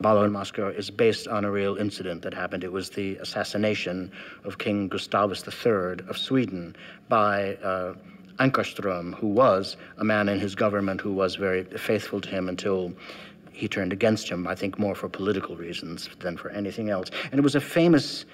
Baile de Máscaras is based on a real incident that happened. It was the assassination of King Gustavus III of Sweden by Anckarström, who was a man in his government who was very faithful to him until he turned against him, I think more for political reasons than for anything else. And it was a famous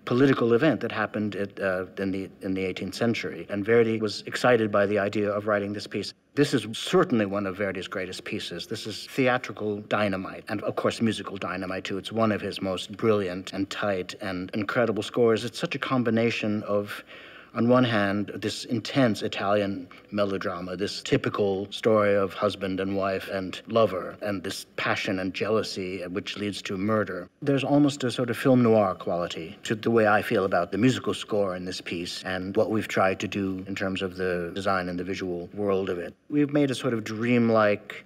political event that happened in the 18th century. And Verdi was excited by the idea of writing this piece. This is certainly one of Verdi's greatest pieces. This is theatrical dynamite, and of course musical dynamite too. It's one of his most brilliant and tight and incredible scores. It's such a combination of, on one hand, this intense Italian melodrama, this typical story of husband and wife and lover, and this passion and jealousy which leads to murder. There's almost a sort of film noir quality to the way I feel about the musical score in this piece and what we've tried to do in terms of the design and the visual world of it. We've made a sort of dreamlike,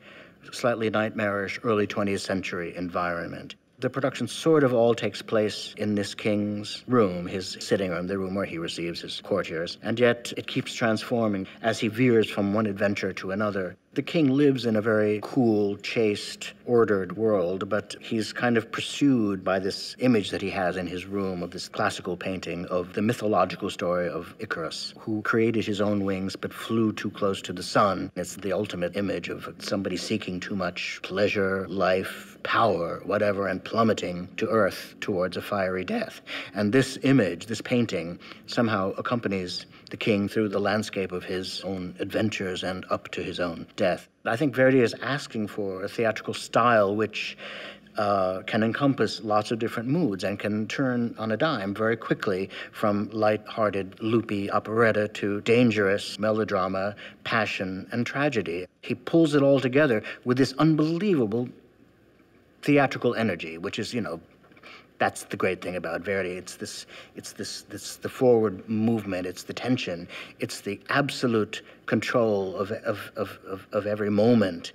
slightly nightmarish early 20th century environment. The production sort of all takes place in this king's room, his sitting room, the room where he receives his courtiers, and yet it keeps transforming as he veers from one adventure to another. The king lives in a very cool, chaste, ordered world, but he's kind of pursued by this image that he has in his room of this classical painting of the mythological story of Icarus, who created his own wings but flew too close to the sun. It's the ultimate image of somebody seeking too much pleasure, life, power, whatever, and plummeting to earth towards a fiery death. And this image, this painting, somehow accompanies the king through the landscape of his own adventures and up to his own death. I think Verdi is asking for a theatrical style which can encompass lots of different moods and can turn on a dime very quickly from light-hearted, loopy operetta to dangerous melodrama, passion, and tragedy. He pulls it all together with this unbelievable theatrical energy, which is, that's the great thing about Verdi. It's the forward movement, it's the tension, it's the absolute control of every moment.